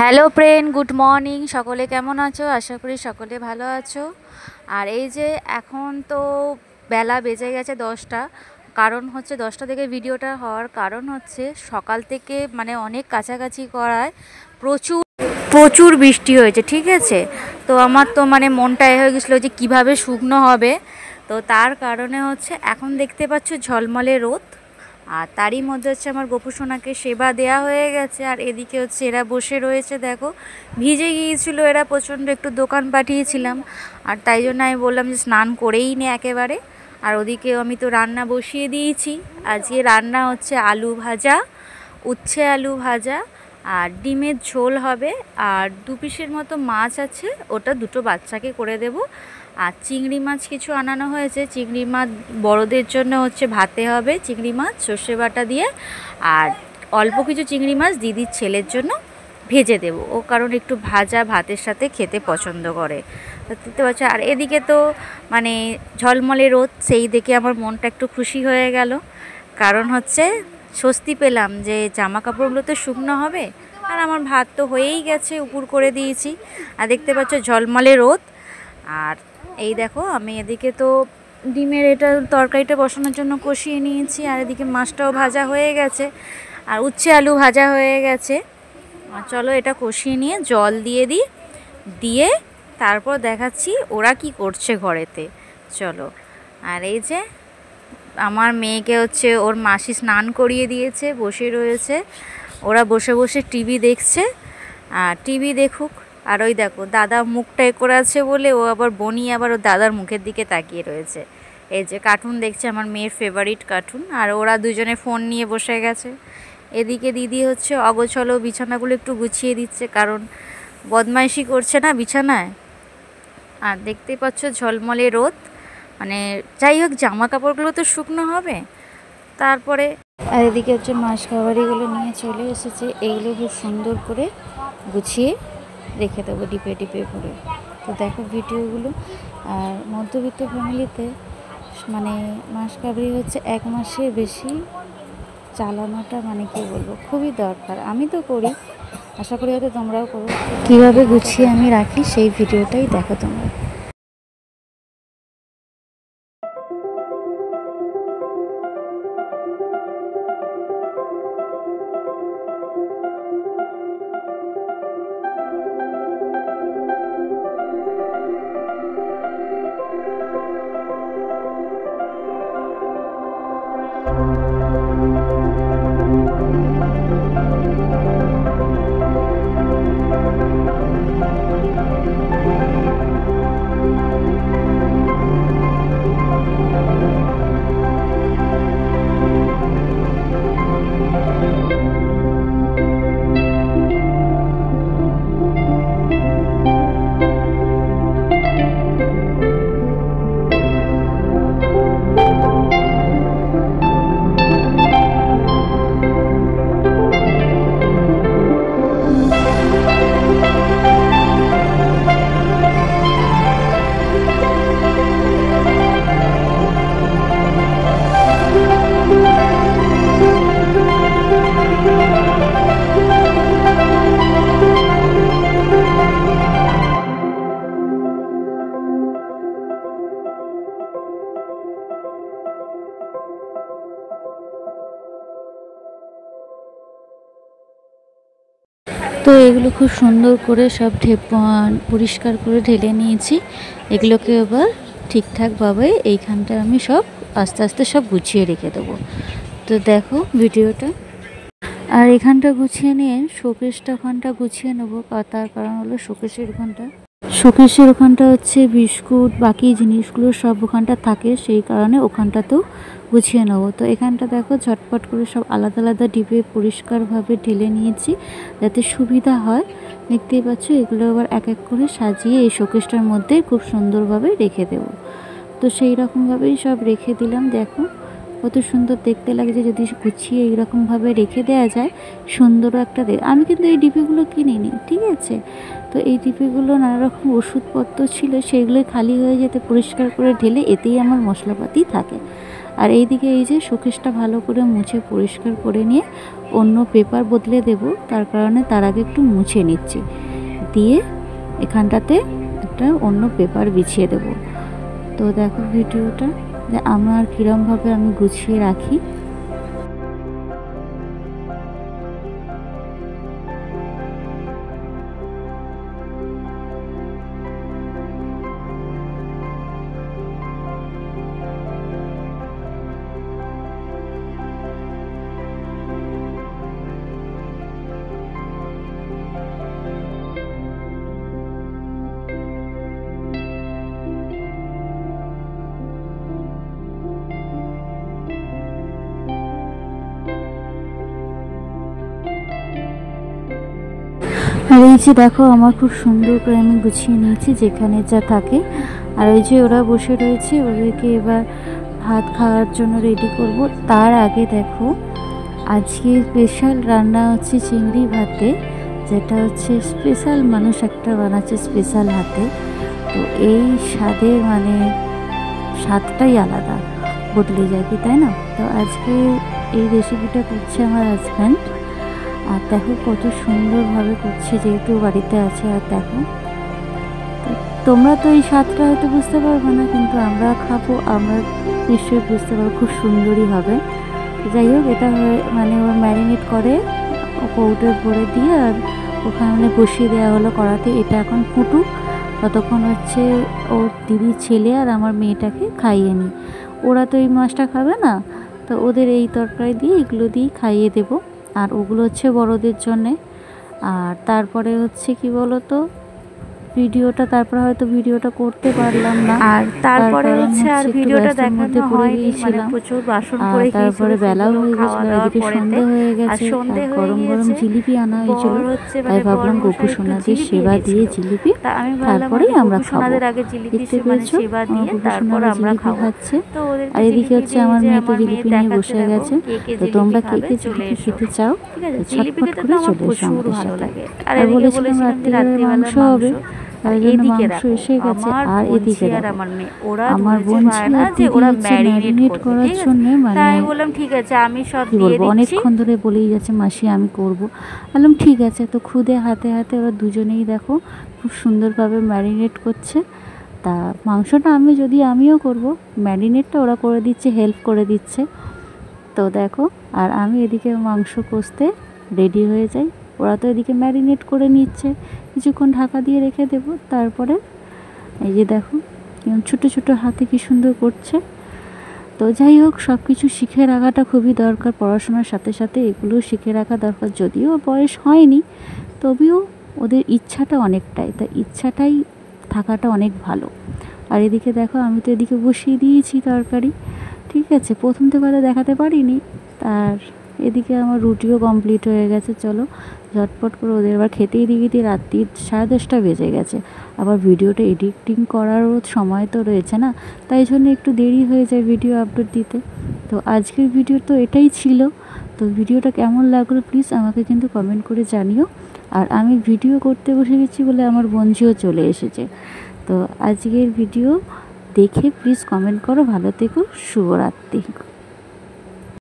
Hello friend, good morning. সকলে কেমন আছো? আশা করি সকলে ভালো আছো। আর এই যে এখন তো বেলা বেজে গেছে 10টা। কারণ হচ্ছে 10টা থেকে ভিডিওটা হওয়ার কারণ হচ্ছে সকাল থেকে মানে অনেক কাছাকাছি করায় প্রচুর প্রচুর বৃষ্টি হয়েছে, ঠিক আছে। তো আমার তো মানে মনটা হয়ে গেছিলো যে কিভাবে শুকনো হবে। তো তার কারণে হচ্ছে এখন দেখতে পাচ্ছ ঝলমলে রোদ। আর তারই মধ্যে হচ্ছে আমার গোপু সোনাকে সেবা দেয়া হয়ে গেছে। আর এদিকে হচ্ছে এরা বসে রয়েছে, দেখো ভিজে গিয়েছিল এরা প্রচণ্ড, একটু দোকান পাঠিয়েছিলাম। আর তাই জন্য আমি বললাম যে স্নান করেই নে একেবারে। আর ওদিকে আমি তো রান্না বসিয়ে দিয়েছি। আজকে রান্না হচ্ছে আলু ভাজা, উচ্ছে আলু ভাজা, আর ডিমের ঝোল হবে। আর 2 পিসের মতো মাছ আছে, ওটা দুটো বাচ্চাকে করে দেব। আর চিংড়ি মাছ কিছু আনানো হয়েছে, চিংড়ি মাছ বড়দের জন্য হচ্ছে ভাতে হবে চিংড়ি মাছ সর্ষে বাটা দিয়ে। আর অল্প কিছু চিংড়ি মাছ দিদির ছেলের জন্য ভেজে দেব, ও কারণ একটু ভাজা ভাতের সাথে খেতে পছন্দ করে। দেখতে পাচ্ছ। আর এদিকে তো মানে ঝলমলে রোদ, সেই দেখে আমার মনটা একটু খুশি হয়ে গেল। কারণ হচ্ছে স্বস্তি পেলাম যে জামা কাপড়গুলো তো শুকনো হবে। আর আমার ভাত তো হয়েই গেছে, উপর করে দিয়েছি। আর দেখতে পাচ্ছ ঝলমলে রোদ। আর এই দেখো আমি এদিকে তো ডিমের এটা তরকারিটা বসানোর জন্য কষিয়ে নিয়েছি। আর এদিকে মাছটাও ভাজা হয়ে গেছে, আর উচ্ছে আলু ভাজা হয়ে গেছে। আর চলো এটা কষিয়ে নিয়ে জল দিয়ে দিই, দিয়ে তারপর দেখাচ্ছি ওরা কি করছে ঘরেতে। চলো। আর এই যে আমার মেয়েকে হচ্ছে ওর মাসি স্নান করিয়ে দিয়েছে, বসে রয়েছে। ওরা বসে বসে টিভি দেখছে। আর টিভি দেখুক। আর ওই দেখো দাদা মুখটা করে আছে বলে ও আবার বনি আবার ওর দাদার মুখের দিকে তাকিয়ে রয়েছে। এই যে কার্টুন দেখছে, আমার মেয়ের ফেভারিট কার্টুন। আর ওরা দুজনে ফোন নিয়ে বসে গেছে। এদিকে দিদি হচ্ছে অগোছলো বিছানাগুলো একটু গুছিয়ে দিচ্ছে, কারণ বদমাইশি করছে না বিছানায়। আর দেখতেই পাচ্ছ ঝলমলে রোদ, মানে যাই হোক জামা কাপড়গুলো তো শুকনো হবে তারপরে। আর এদিকে হচ্ছে মাছ খাবারিগুলো নিয়ে চলে এসেছে, এইগুলো খুব সুন্দর করে গুছিয়ে রেখে দেবো ডিপে ডিপে করে। তো দেখো ভিডিওগুলো। আর মধ্যবিত্ত ফ্যামিলিতে মানে মাস কাবারি হচ্ছে 1 মাসের বেশি চালানোটা মানে কি বলবো, খুবই দরকার। আমি তো করি, আশা করি হয়তো তোমরাও করো। কীভাবে গুছিয়ে আমি রাখি সেই ভিডিওটাই দেখো তোমরা। তো এগুলো খুব সুন্দর করে সব পরিষ্কার করে ঢেলে নিয়েছি। এগুলোকে এবার ঠিকঠাকভাবে এইখানটা আমি সব আস্তে আস্তে সব গুছিয়ে রেখে দেবো। তো দেখো ভিডিওটা। আর এখানটা গুছিয়ে নিয়ে শোকেসটা ওখানটা গুছিয়ে নেবো। তার কারণ হলো শোকেসের ওখানটা হচ্ছে বিস্কুট বাকি জিনিসগুলো সব ওখানটা থাকে, সেই কারণে ওখানটাতেও গুছিয়ে নেবো। তো এখানটা দেখো ঝটপট করে সব আলাদা আলাদা ডিবে পরিষ্কারভাবে ঢেলে নিয়েছি যাতে সুবিধা হয়। দেখতেই পাচ্ছ এগুলো আবার এক এক করে সাজিয়ে এই শোকেসটার মধ্যে খুব সুন্দরভাবে রেখে দেব। তো সেই রকমভাবেই সব রেখে দিলাম। দেখো কত সুন্দর দেখতে লাগছে যদি গুছিয়ে এইরকমভাবে রেখে দেওয়া যায়, সুন্দরও একটা আমি কিন্তু এই ডিবিগুলো কিনিনি, ঠিক আছে। তো এই ডিবিগুলো নানা রকম ওষুধপত্র ছিল, সেগুলোই খালি হয়ে যেতে পরিষ্কার করে ঢেলে এতেই আমার মশলাপাতি থাকে। আর এইদিকে এই যে শোকেসটা ভালো করে মুছে পরিষ্কার করে নিয়ে অন্য পেপার বদলে দেব, তার কারণে তার আগে একটু মুছে নিচ্ছি, দিয়ে এখানটাতে একটা অন্য পেপার বিছিয়ে দেব। তো দেখো ভিডিওটা যে আমার কীরমভাবে আমি গুছিয়ে রাখি। আর এই যে দেখো আমার খুব সুন্দর করে আমি গুছিয়ে নিয়েছি যেখানে যা থাকে। আর ওই যে ওরা বসে রয়েছে, ওদেরকে এবার ভাত খাওয়ার জন্য রেডি করব। তার আগে দেখো আজকে স্পেশাল রান্না হচ্ছে চিংড়ি ভাতে, যেটা হচ্ছে স্পেশাল মানুষ একটা বানাচ্ছে স্পেশাল হাতে। তো এই স্বাদের মানে স্বাদটাই আলাদা, বদলে যায় কি, তাই না? তো আজকে এই রেসিপিটা করছে আমার হাজব্যান্ড। আর দেখো কত সুন্দরভাবে করছে, যেহেতু বাড়িতে আছে। আর দেখো তোমরা তো এই স্বাদটা হয়তো বুঝতে পারবে না, কিন্তু আমরা খাবো, আমরা নিশ্চয়ই বুঝতে পারবো, খুব সুন্দরই হবে। যাই হোক, এটা মানে ওর ম্যারিনেট করে কৌটো ভরে দিয়ে আর ওখানে বসিয়ে দেওয়া হলো কড়াতে। এটা এখন ফুটুক, ততক্ষণ হচ্ছে ওর দিদির ছেলে আর আমার মেয়েটাকে খাইয়ে নিই। ওরা তো এই মাছটা খাবে না, তো ওদের এই তরকারি দিয়ে এগুলো দিয়েই খাইয়ে দেবো। আর ওগুলো হচ্ছে বড়দের জন্যে। আর তারপরে হচ্ছে কি বলতো, ভিডিওটা তারপরে হয়তো ভিডিওটা করতে পারলাম না। আর তারপরে হচ্ছে আর ভিডিওটা দেখানো হয়নি, মানে প্রচুর বাসন পড়ে গিয়েছিল। তারপরে বেলাও হয়ে গেছিল, এদিকে সন্ধে হয়ে গেছে, আর গরম গরম জিলিপি আনা হয়েছিল। তাই ভাবলাম গপু সোনাদের সেবা দিয়ে জিলিপি তারপরেই আমরা খাবো। দেখতে পেয়েছো আমার গপু সোনারা জিলিপি খাচ্ছে। আর এদিকে হচ্ছে আমার মেয়ে তো জিলিপি নিয়ে বসে গেছে। তো তোমরা কে কে জিলিপি খেতে চাও ছটফট করে চলে এসো আমাদের সাথে। আর বলেছিলাম রাত্রিবেলায় মাংস হবে, তার জন্য মাংস এসে গেছে। আর এদিকে আমার বোন ছিল ম্যারিনেট করার জন্য, মানে ঠিক আছে আমি সব কি বলবো, অনেকক্ষণ ধরে বলেই যাচ্ছে মাসি আমি করব। বললাম ঠিক আছে। তো খুদে হাতে হাতে ওরা দুজনেই দেখো খুব সুন্দরভাবে ম্যারিনেট করছে। তা মাংসটা আমিও করব, ম্যারিনেটটা ওরা করে দিচ্ছে, হেল্প করে দিচ্ছে। তো দেখো, আর আমি এদিকে মাংস কষতে রেডি হয়ে যাই। ওরা তো এদিকে ম্যারিনেট করে নিচ্ছে, কিছুক্ষণ ঢাকা দিয়ে রেখে দেব। তারপরে এই যে দেখো ছোটো ছোটো হাতে কি সুন্দর করছে। তো যাই হোক, সব কিছু শিখে রাখাটা খুবই দরকার, পড়াশোনার সাথে সাথে এগুলো শিখে রাখা দরকার। যদিও বয়স হয়নি, তবেও ওদের ইচ্ছাটা অনেকটাই, তা ইচ্ছাটাই থাকাটা অনেক ভালো। আর এদিকে দেখো আমি তো এদিকে বসিয়ে দিয়েছি তরকারি, ঠিক আছে, প্রথম থেকে হয়তো দেখাতে পারিনি। আর এদিকে আমার রুটিও কমপ্লিট হয়ে গেছে। চলো ঝটপট করে ওদের আবার খেতেই দিয়ে রাত্রি 10:30 বেজে গেছে। আবার ভিডিওটা এডিটিং করারও সময় তো রয়েছে না, তাই জন্য একটু দেরি হয়ে যায় ভিডিও আপলোড দিতে। তো আজকের ভিডিও তো এটাই ছিল। তো ভিডিওটা কেমন লাগলো প্লিজ আমাকে কিন্তু কমেন্ট করে জানিও। আর আমি ভিডিও করতে বসে গেছি বলে আমার বোনঝিও চলে এসেছে। তো আজকের ভিডিও দেখে প্লিজ কমেন্ট করো। ভালো থেকো, শুভরাত্রি।